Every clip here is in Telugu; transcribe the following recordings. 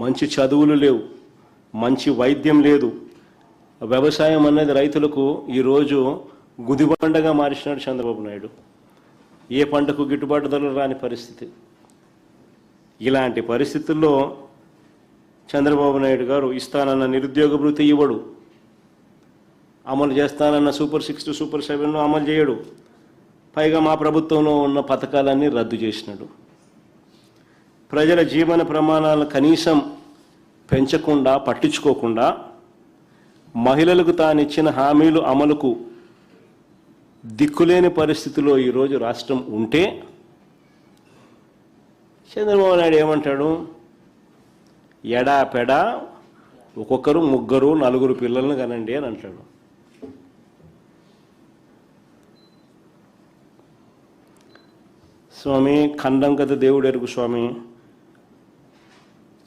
మంచి చదువులు లేవు, మంచి వైద్యం లేదు. వ్యవసాయం అనేది రైతులకు ఈరోజు గుదిబండగా మార్చినాడు చంద్రబాబు నాయుడు. ఏ పంటకు గిట్టుబాటు ధరలు రాని పరిస్థితి. ఇలాంటి పరిస్థితుల్లో చంద్రబాబు నాయుడు గారు ఇస్తానన్న నిరుద్యోగ భృతి ఇవ్వడు, అమలు చేస్తానన్న సూపర్ 6 సూపర్ 7 అమలు చేయడు. పైగా మా ప్రభుత్వంలో ఉన్న పథకాలన్నీ రద్దు చేసినాడు. ప్రజల జీవన ప్రమాణాలను కనీసం పెంచకుండా, పట్టించుకోకుండా, మహిళలకు తానిచ్చిన హామీలు అమలుకు దిక్కులేని పరిస్థితిలో ఈరోజు రాష్ట్రం ఉంటే చంద్రబాబు నాయుడు ఏమంటాడు? ఎడాపెడా ఒక్కొక్కరు 3, 4 పిల్లలను కనండి అని అంటాడు. స్వామి, ఖండం కదా దేవుడు ఎరుగు స్వామి.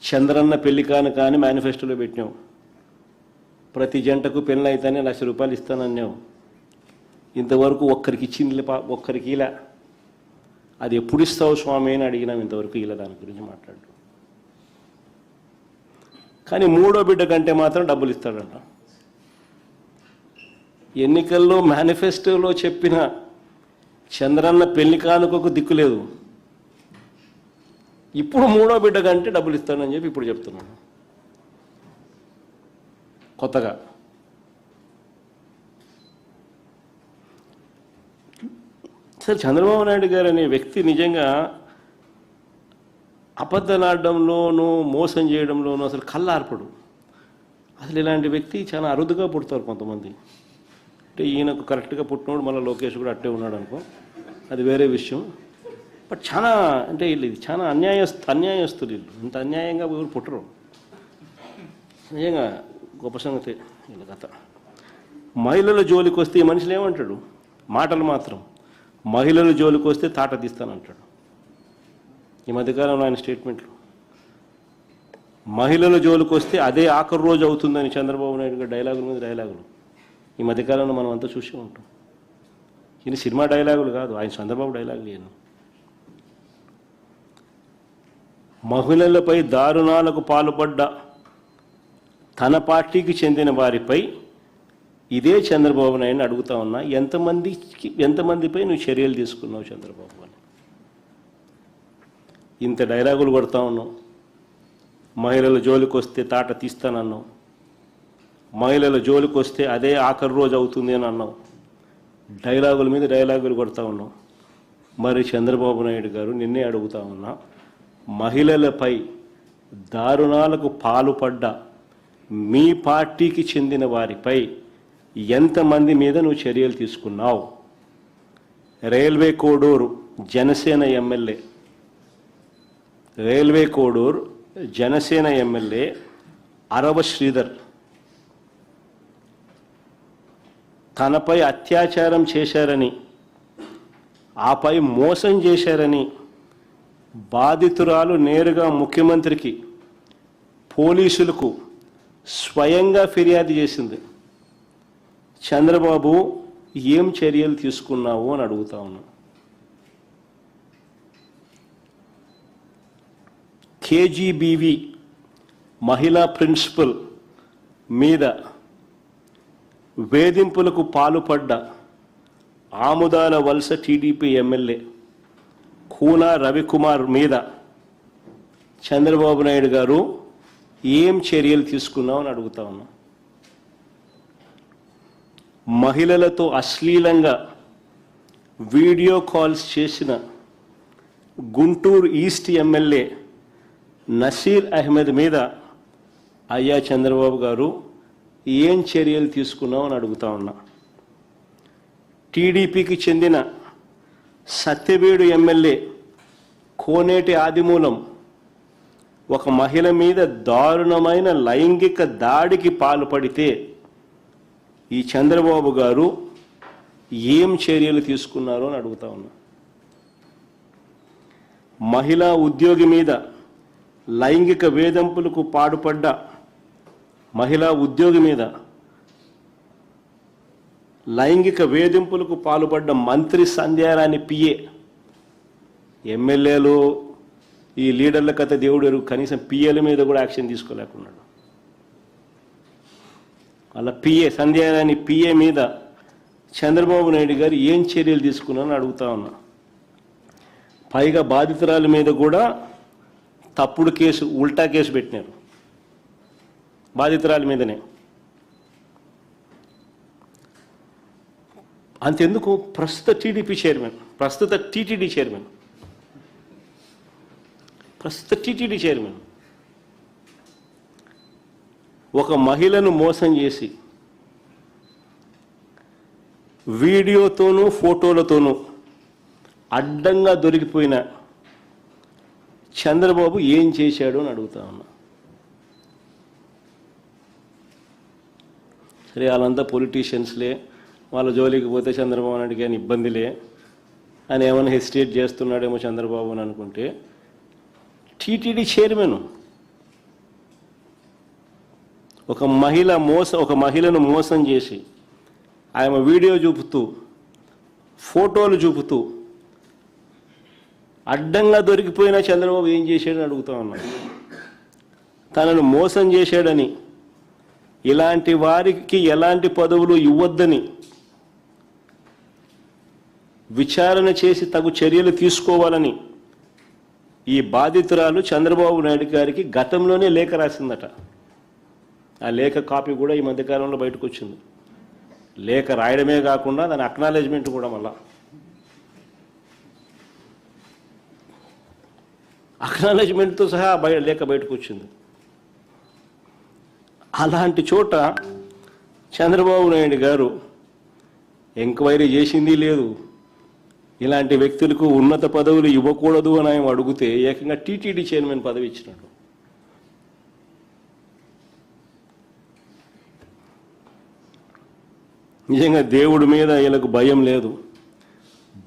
చంద్రన్న పెళ్లి కానీ మేనిఫెస్టోలో పెట్టినావు. ప్రతి జంటకు పెళ్ళి అయితేనే ₹1,00,000 ఇస్తానన్నావు. ఇంతవరకు ఒక్కరికి ఇచ్చింది, ఒక్కరికి ఇలా. అది ఎప్పుడు ఇస్తావు స్వామి అని అడిగినాం. ఇంతవరకు ఇలా దాని గురించి మాట్లాడు. కానీ 3వ బిడ్డ కంటే మాత్రం డబ్బులు ఇస్తాడంట. ఎన్నికల్లో మేనిఫెస్టోలో చెప్పిన చంద్రన్న పెళ్లి కానుకకు దిక్కులేదు. ఇప్పుడు 3వ బిడ్డ కంటే డబ్బులు ఇస్తాడని చెప్పి ఇప్పుడు చెప్తున్నాడు కొత్తగా. సార్, చంద్రబాబు నాయుడు గారు అనే వ్యక్తి నిజంగా అబద్ధలాడడంలోనూ మోసం చేయడంలోనూ అసలు కళ్ళార్పడు. అసలు ఇలాంటి వ్యక్తి చాలా అరుదుగా పుడతారు కొంతమంది. అంటే ఈయనకు కరెక్ట్గా పుట్టినోడు మళ్ళీ లోకేష్ కూడా అట్టే ఉన్నాడు అనుకో, అది వేరే విషయం. బట్ చాలా అంటే వీళ్ళు ఇది చాలా అన్యాయస్తులు. వీళ్ళు ఇంత అన్యాయంగా ఎవరు పుట్టరు. నిజంగా గొప్ప సంగతి వీళ్ళ కథ. మహిళల జోలికి వస్తే ఈ మనుషులు ఏమంటాడు? మాటలు మాత్రం. మహిళల జోలికి వస్తే తాట తీస్తానంటాడు. ఈ మధ్యకాలంలో ఆయన స్టేట్మెంట్లు. మహిళల జోలికి వస్తే అదే ఆఖరి రోజు అవుతుందని చంద్రబాబు నాయుడు గారు డైలాగుల మీద డైలాగులు ఈ మధ్యకాలంలో మనం అంతా చూసే ఉంటాం. ఇది సినిమా డైలాగులు కాదు, ఆయన చంద్రబాబు డైలాగులు. ఈయన మహిళలపై దారుణాలకు పాల్పడ్డ తన పార్టీకి చెందిన వారిపై ఇదే చంద్రబాబు నాయుడిని అడుగుతా ఉన్నా, ఎంతమందిపై నువ్వు చర్యలు తీసుకున్నావు చంద్రబాబు అని. ఇంత డైలాగులు కొడతా ఉన్నావు. మహిళల జోలికి వస్తే తాట తీస్తానన్నావు. మహిళల జోలికి వస్తే అదే ఆఖరి రోజు అవుతుంది అని అన్నావు. డైలాగుల మీద డైలాగులు కొడతా ఉన్నావు. మరి చంద్రబాబు నాయుడు గారు నిన్నే అడుగుతా ఉన్నా, మహిళలపై దారుణాలకు పాల్పడ్డ మీ పార్టీకి చెందిన వారిపై ఎంతమంది మీద నువ్వు చర్యలు తీసుకున్నావు? Railway Koduru Janasena MLA, railway Koduru Janasena MLA Arava Sridhar తనపై అత్యాచారం చేశారని, ఆపై మోసం చేశారని బాధితురాలు నేరుగా ముఖ్యమంత్రికి, పోలీసులకు స్వయంగా ఫిర్యాదు చేసింది. చంద్రబాబు ఏం చర్యలు తీసుకున్నావు అని అడుగుతా ఉన్నా. కేజీబీవీ మహిళా ప్రిన్సిపల్ మీద వేధింపులకు పాల్పడ్డ ఆముదాల వలస టీడీపీ ఎమ్మెల్యే కూన రవికుమార్ మీద చంద్రబాబు నాయుడు గారు ఏం చర్యలు తీసుకున్నావు అని అడుగుతా ఉన్నా. మహిళలతో అశ్లీలంగా వీడియో కాల్స్ చేసిన గుంటూరు ఈస్ట్ ఎమ్మెల్యే నసీర్ అహ్మద్ మీద అయ్యా చంద్రబాబు గారు ఏం చర్యలు తీసుకున్నావు అని అడుగుతా ఉన్నా. టీడీపీకి చెందిన సత్యవేడు ఎమ్మెల్యే కోనేటి ఆదిమూలం ఒక మహిళ మీద దారుణమైన లైంగిక దాడికి పాల్పడితే ఈ చంద్రబాబు గారు ఏం చర్యలు తీసుకున్నారో అని అడుగుతా ఉన్నా. మహిళా ఉద్యోగి మీద లైంగిక వేధింపులకు పాల్పడ్డ మహిళా ఉద్యోగి మీద లైంగిక వేధింపులకు పాల్పడ్డ మంత్రి సంధ్యారాణి పిఏ, ఎమ్మెల్యేలు ఈ లీడర్ల కథ దేవుడు కనీసం పిఏల మీద కూడా యాక్షన్ తీసుకోలేకున్నాడు. అలా పిఏ సంధ్యారాణి పిఏ మీద చంద్రబాబు నాయుడు గారు ఏం చర్యలు తీసుకున్నారని అడుగుతా ఉన్నా. పైగా బాధితురాల మీద కూడా తప్పుడు కేసు, ఉల్టా కేసు పెట్టినారు బాధితురాల మీదనే. అంతెందుకు ప్రస్తుత టీడీపీ చైర్మన్, ప్రస్తుత టీటీడీ చైర్మన్ ఒక మహిళను మోసం చేసి వీడియోతోనూ ఫోటోలతోనూ అడ్డంగా దొరికిపోయిన చంద్రబాబు ఏం చేశాడు అని అడుగుతా ఉన్నా. సరే, వాళ్ళంతా పొలిటీషియన్స్లే, వాళ్ళ జోలికి పోతే చంద్రబాబు నాయుడికి అని ఇబ్బందిలే అని ఏమైనా హెసిటేట్ చేస్తున్నాడేమో చంద్రబాబు అని అనుకుంటే, టీటీడీ చైర్మన్ ఒక మహిళను మోసం చేసి ఆమె వీడియో చూపుతూ ఫోటోలు చూపుతూ అడ్డంగా దొరికిపోయిన చంద్రబాబు ఏం చేశాడని అడుగుతా ఉన్నాడు. తనను మోసం చేశాడని, ఇలాంటి వారికి ఎలాంటి పదవులు ఇవ్వద్దని విచారణ చేసి తగు చర్యలు తీసుకోవాలని ఈ బాధితురాలు చంద్రబాబు నాయుడు గారికి గతంలోనే లేఖ రాసిందట. ఆ లేఖ కాపీ కూడా ఈ మధ్యకాలంలో బయటకు వచ్చింది. లేఖ రాయడమే కాకుండా దాని అక్నాలెడ్జ్మెంట్ కూడా మళ్ళా అక్నాలెడ్జ్మెంట్తో సహా లేఖ బయటకు వచ్చింది. అలాంటి చోట చంద్రబాబు నాయుడు గారు ఎంక్వైరీ చేసింది లేదు. ఇలాంటి వ్యక్తులకు ఉన్నత పదవులు ఇవ్వకూడదు అని ఆయన అడిగితే ఏకంగా టీటీడీ చైర్మన్ పదవి ఇచ్చినాడు. నిజంగా దేవుడి మీద వీళ్ళకు భయం లేదు,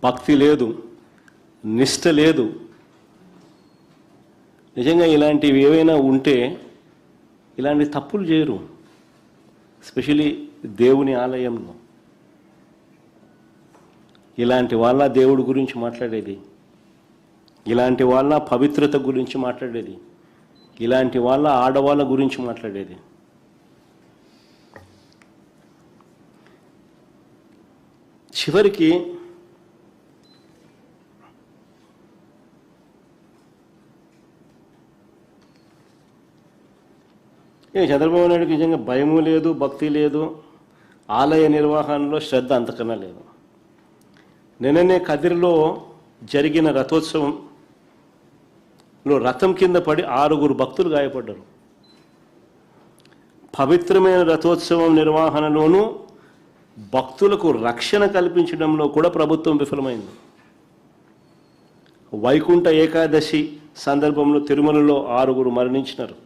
భక్తి లేదు, నిష్ట లేదు. నిజంగా ఇలాంటివి ఏవైనా ఉంటే ఇలాంటి తప్పులు చేయరు. స్పెషలీ దేవుని ఆలయంలో ఇలాంటి వాళ్ళ దేవుడి గురించి మాట్లాడేది, ఇలాంటి వాళ్ళ పవిత్రత గురించి మాట్లాడేది, ఇలాంటి వాళ్ళ ఆడవాళ్ళ గురించి మాట్లాడేది. చివరికి చంద్రబాబు నాయుడుకి నిజంగా భయము లేదు, భక్తి లేదు, ఆలయ నిర్వహణలో శ్రద్ధ అంతకన్నా లేదు. నిన్ననే కదిరిలో జరిగిన రథోత్సవంలో రథం కింద పడి 6 భక్తులు గాయపడ్డారు. పవిత్రమైన రథోత్సవం నిర్వహణలోనూ భక్తులకు రక్షణ కల్పించడంలో కూడా ప్రభుత్వం విఫలమైంది. వైకుంఠ ఏకాదశి సందర్భంలో తిరుమలలో 6 మరణించినారు.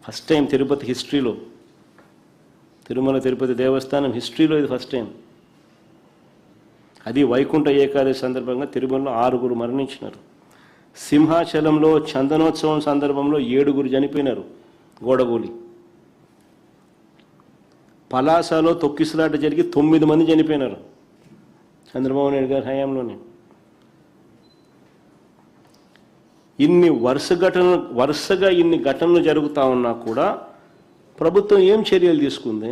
ఫస్ట్ టైం తిరుపతి హిస్టరీలో, తిరుమల తిరుపతి దేవస్థానం హిస్టరీలో ఇది ఫస్ట్ టైం. అది వైకుంఠ ఏకాదశి సందర్భంగా తిరుమలలో 6 మరణించినారు. సింహాచలంలో చందనోత్సవం సందర్భంలో 7 చనిపోయినారు గోడగూలి. పలాసలో తొక్కిసలాట జరిగి 9 మంది చనిపోయినారు చంద్రబాబు నాయుడు గారి హయాంలోనే. వరుసగా ఇన్ని ఘటనలు జరుగుతూ ఉన్నా కూడా ప్రభుత్వం ఏం చర్యలు తీసుకుంది?